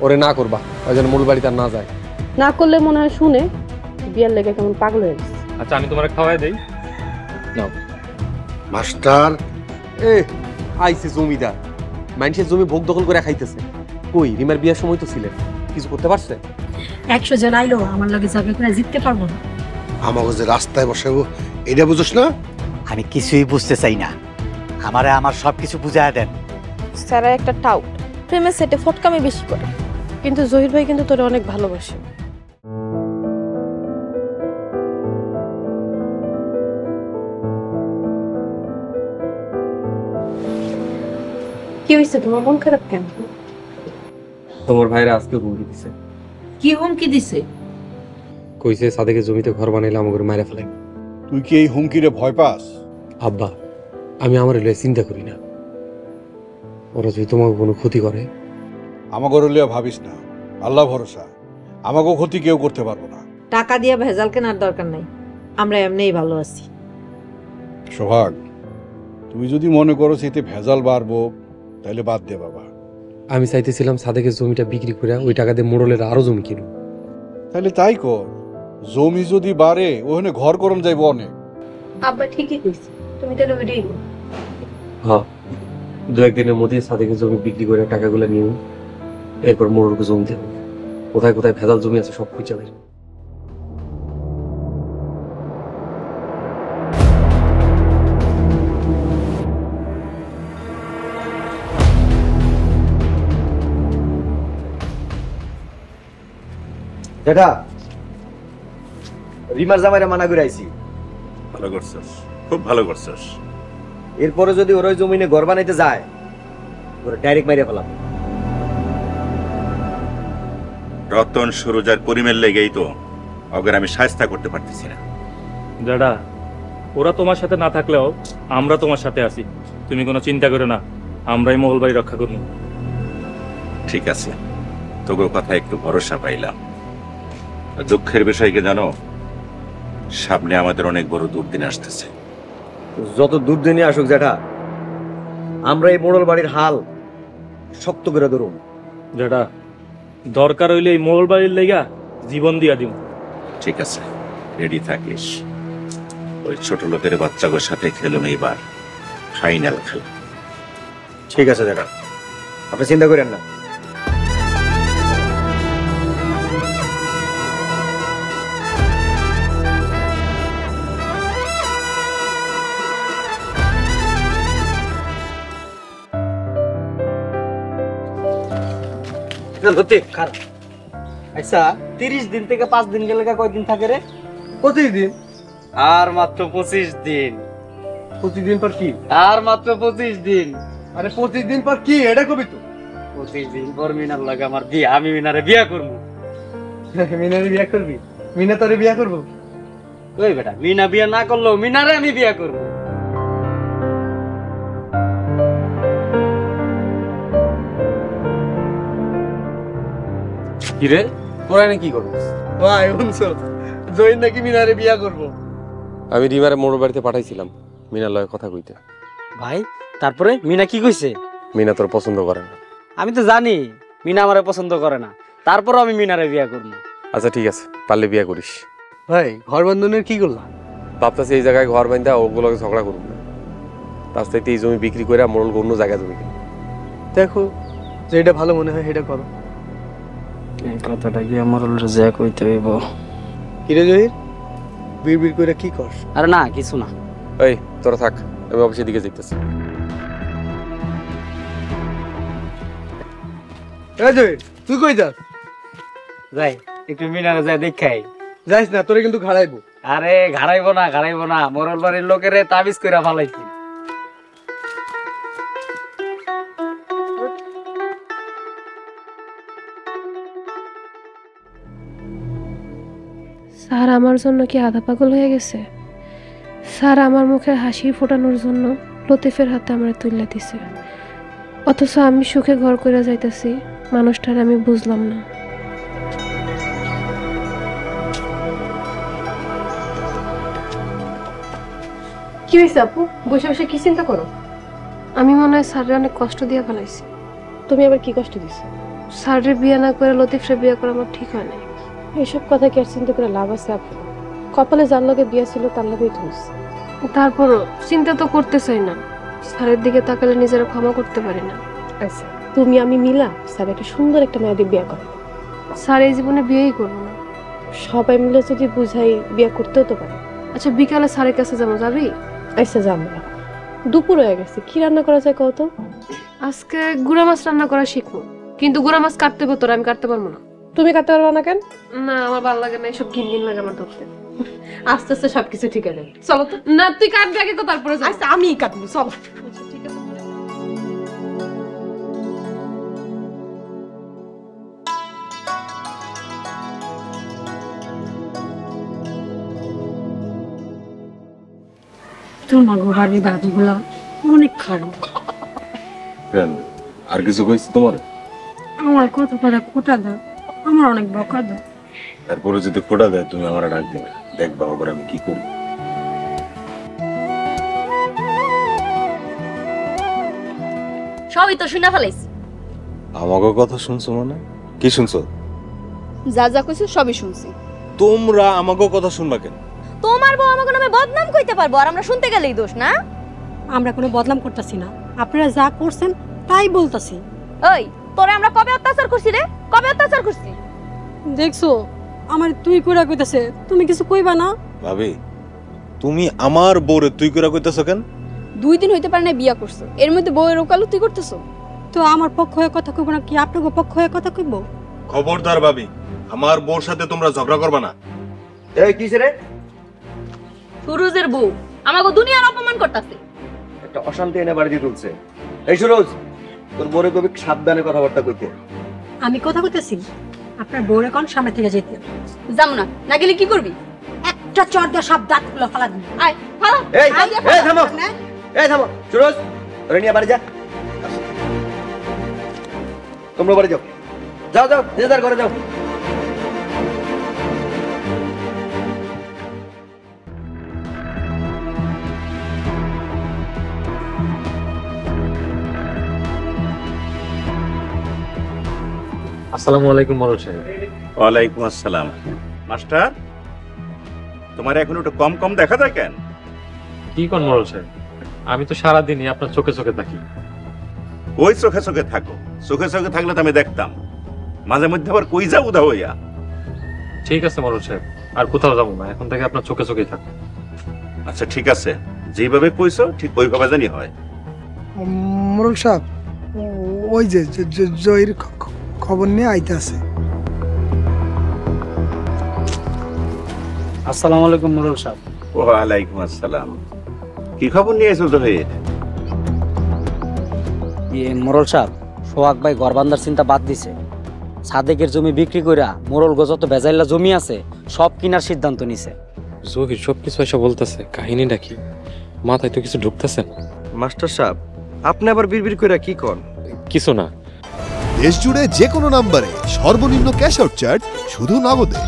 ওরে না করবা, ওই জন্য মূল বাড়িতে আর না যায়। না করলে মনে হয় শুনে বিয়ার লেগে কেমন পাগল হয়ে গেছে। আচ্ছা আমি তোমার খাওয়াই দেই। নাও। মাস্টার এ আইছে জমিদার, মানুষের জমি ভোগ দখল করে খাইতেছে। কই রিমার বিয়ার সময় তো ছিলেন, কিছু করতে পারছে? 100 জন আইলো আমার লগে যাবে করে জিততে পারবো না। আমাকে যে রাস্তায় বসাবো এটা বুঝোস না? আমি কিছুই বুঝতে চাই না, আমারে আমার সবকিছু বুঝায় দেন। স্যারা একটা টাউট, প্রেমের সেটে ফটকামি বেশি করে, কিন্তু জহির ভাই কিন্তু তোরে অনেক ভালোবাসে। কি হয়েছে, তোমার মন খারাপ কেন? তোমার ভাইরা আজকে হুমকি দিছে। কি হুমকি দিছে? কইছে সাদেকের জমিতে ঘর বানাইলে আমাকে মাইরা ফেলাই। তুই কি এই হুমকিরে ভয় পাস? আব্বা, আমি আমার লয়ে চিন্তা করি না, ওরা যদি তোমাকে কোনো ক্ষতি করে। আমাকে লিয়া ভাবিস না, আল্লাহ ভরসা, আমাকেও ক্ষতি কেউ করতে পারবো না। টাকা দিয়া ভেজাল কেনার দরকার নাই, আমরা এমনিই ভালো আছি। সোহাগ, তুমি যদি মনে করো এতে ভেজাল বাড়বো তাহলে বাদ দে বাবা। আমি চাইতেছিলাম সাদেকের জমিটা বিক্রি করে ওই টাকা দিয়ে মোড়লের আরো জমি কিনুম। তাহলে তাই কর, জমি যদি বাড়ে ওখানে ঘর করন যাইবো অনেক। আব্বা ঠিকই কইছে, তুমি তাহলে ওইটাই করো। হ্যাঁ, 2-1 দিনের মধ্যে সাদেকের জমি বিক্রি করে টাকাগুলো নিয়ে এরপর মোড়লকে জমি দেব। কোথায় কোথায় ভেজাল জমি আছে সব খুঁজে বের। যেটা রিমার জামাইরা মানা করে আইছি। ভালো করছস, খুব ভালো করছস। এরপরে যদি ওরা ওই জমিনে ঘর বানাইতে যায় ওরা ডাইরেক্ট মাইরে ফেলাম। রতন সুরজার পরিমের লেগেই তো ওদের আমি শায়েস্তা করতে পারতেছি না। দাদা, ওরা তোমার সাথে না থাকলেও আমরা তোমার সাথে আছি, তুমি কোনো চিন্তা করো না, আমরাই মহলবাড়ি রক্ষা করব। ঠিক আছে, তোর কথা একটু ভরসা পাইলাম। দুঃখের বিষয় কি জানো, সামনে আমাদের অনেক বড় দুর্দিন আসতেছে। যত দুর্দিনই আসুক জ্যাঠা, আমরা এই মোড়ল বাড়ির হাল শক্ত করে ধরুন। দাদা, দরকার হইলে এই মহলবাড়ির লেগা জীবন দিয়া দিব। ঠিক আছে, রেডি থাকিস। ওই ছোট লোকের বাচ্চাদের সাথে খেলুন এইবার ফাইনাল খেলা। ঠিক আছে জ্যাঠা, আপনি চিন্তা করেন না। আচ্ছা 30 দিন থেকে 5 দিন গেলে কয়দিন থাকে রে? 25 দিন। আর মাত্র 25 দিন। 25 দিন পর কি? আর মাত্র 25 দিন। আরে 25 দিন পর কি এটা কবি তো? 25 দিন পর মিনার লাগে আমার বিয়ে, আমি মিনারে বিয়ে করব। মিনারে বিয়ে করবি? মিনা তোরে বিয়ে করব? ওই বেটা, মিনা বিয়ে না করলেও মিনারে আমি বিয়ে করব। কি রে, তোরা এনে কি করছিস? ভাই শুনছো, জয়ন নাকি মিনারে বিয়ে করব। আমি রিমারে মোড়ল বাড়িতে পাঠাইছিলাম মিনার লয়ে কথা কইতে। ভাই তারপরে মিনা কি কইছে? মিনা তোর পছন্দ করে না। আমি তো জানি মিনা আমারে পছন্দ করে না, তারপরও আমি মিনারে বিয়ে করব। আচ্ছা ঠিক আছে, পারলে বিয়ে করিস। ভাই ঘর বন্ধনের কি করলা? ভাবতেছি এই জায়গায় ঘর বান্ধা ওগুলোকে ঝগড়া করুন না, তার চাইতে এই জমি বিক্রি করে মোড়ল অন্য জায়গায় জমি কিনে। দেখো যেটা ভালো মনে হয় সেটা করো। এই কথাটা কি আমার যা কইতে হইব? কিরে জহির, বিড়বিড় করে কি করস? আরে না কিছু না। এই তোরা থাক, আমি অফিসের দিকে যাইতেছি। এই জহির, তুই কই যাস? যাই একটু মিনারে যাই দেখাই। যাইস না, তোরে কিন্তু ঘাড়াইবো। আরে ঘাড়াইবো না, মোরল বাড়ির লোকেরে তাবিজ কইরা ফালাইছি। স্যার আমার জন্য কি আধা পাগল হয়ে গেছে? স্যার আমার মুখে হাসি ফোটানোর জন্য লতিফের হাতে আমার তুলে দিছে, অথচ আমি সুখে ঘর করে যাইতেছি, মানুষটার আমি বুঝলাম না। কি হয়েছে আপু, বসে বসে কি চিন্তা করো? আমি মনে হয় স্যারের অনেক কষ্ট দিয়ে ফেলাইছি। তুমি আবার কি কষ্ট দিছো? স্যারের বিয়ে না করে লতিফরে বিয়ে করা আমার ঠিক হয় নাই। এসব কথা কি আর চিন্তা করে লাভ আছে আপু? কপালে যার লগে বিয়ে ছিল তার লগেই তো হইছে। তারপরও চিন্তা তো করতে চাই না, স্যারের দিকে তাকালে নিজেরা ক্ষমা করতে পারি না। আচ্ছা তুমি আমি মিলা স্যার একটা সুন্দর একটা মেয়েদের বিয়ে করে। স্যার এই জীবনে বিয়েই করবো না। সবাই মিলে যদি বুঝাই বিয়ে করতেও তো পারে। আচ্ছা বিকালে স্যারের কাছে যাবো, যাবি? আচ্ছা যাবো না, দুপুর হয়ে গেছে, কি রান্না করা যায় কত? আজকে গুড়া মাছ রান্না করা শিখবো, কিন্তু গুড়া মাছ কাটতে হবে তোর, আমি কাটতে পারবো না। তুমি কাটতে পারবা না কেন? না আমার ভালো লাগে না, এসব ঘিন ঘিন লাগে আমার ধরতে। আস্তে আস্তে সবকিছু ঠিক আছে, চলো তো। না তুই কাটবি আগে, তারপরে যাবো। আচ্ছা আমি কাটবো, চলো। আচ্ছা ঠিক আছে। তোমার ঘরের দাদিগুলো অনেক খারাপ। কেন আর কিছু কইছি তোমার? আমার কত করে খোটা দাও, আমার অনেক বকা দাও। তারপরে যদি খোটা দেয় তুমি আমার ডাক দিবে, দেখবা ওপর আমি কি করি। সবই তো শুনে ফেলাইছি। আমাকে কথা শুনছো মানে? কি শুনছো? যা যা কইছো সবই শুনছি। তোমরা আমাকে কথা শুনবা কেন? তোমার বউ আমাকে নামে বদনাম কইতে পারবো, আর আমরা শুনতে গেলেই দোষ না? আমরা কোনো বদনাম করতেছি না, আপনারা যা করছেন তাই বলতাছি। ওই তোরে আমরা কবে অত্যাচার করছি রে? কবে অত্যাচার করছি? দেখছো আমার তুই কইরা কইতাছে, তুমি কিছু কইবা না? ভাবি তুমি আমার বউরে তুই কইরা কইতাছো কেন? 2 দিন হইতে পারে না বিয়া করছো, এর মধ্যে বউয়ের ওকালতি করতেছো। তো আমার পক্ষ হয়ে কথা কইব না কি আপনার পক্ষ হয়ে কথা কইব? খবরদার ভাবি, আমার বউর সাথে তোমরা ঝগড়া করবা না। এই কিসে রে? সুরজের বউ আমাকে দুনিয়ার অপমান করতেছে। একটা অশান্তি এনে বাড়ি দিয়ে তুলছে। এই সুরজ, তোর বউরে কবি সাবধানে কথাবার্তা কইতে। আমি কথা কইতেছি, আপনার বউরে কোন সামনে থেকে যেতে যাম না, না গেলে কি করবি? একটা চড় দিয়ে সব দাঁতগুলো ফালা দিবি। আয় ফালা। এই এই থামো, এই থামো সুরজ, ওরে নিয়ে বাড়ি যা। তোমরা বাড়ি যাও, যাও যাও, যে যার ঘরে যাও। আসসালামু আলাইকুম মনোজ সাহেব। ওয়ালাইকুম আসসালাম। মাস্টার, তোমার এখন একটু কম কম দেখা যায় কেন? কি কোন মনোজ সাহেব, আমি তো সারাদিনই আপনার চোখে চোখে থাকি। ওই চোখে চোখে থাকো, চোখে চোখে থাকলে তো আমি দেখতাম, মাঝে মধ্যে আবার কই যাও উদা হইয়া। ঠিক আছে মনোজ সাহেব, আর কোথাও যাবো না, এখন থেকে আপনার চোখে চোখেই থাকো। আচ্ছা ঠিক আছে, যেভাবে কইছো ঠিক ওইভাবে জানি হয়। মোরল সাহেব, ওই যে জয়ের খবর নিয়ে আইতে আছে। আসসালামু আলাইকুম মোরল সাহেব। ওয়ালাইকুম আসসালাম। কি খবর নিয়ে এসো জহির? মোরল সাহেব, সোহাগ ভাই ঘর বান্ধার চিন্তা বাদ দিছে। সাদেকের জমি বিক্রি কইরা মোরল যত বেজাইলা জমি আছে সব কিনার সিদ্ধান্ত নিছে। জহির সবকিছু এসে বলতেছে, কাহিনীটা কি? মাথায় তো কিছু ঢুকতেছে না। মাস্টার সাহেব, আপনি আবার বিড়বিড় কইরা কি কোন? কিছু না। দেশ জুড়ে যে কোনো নম্বরে সর্বনিম্ন ক্যাশ আউট চার্জ শুধু নগদে।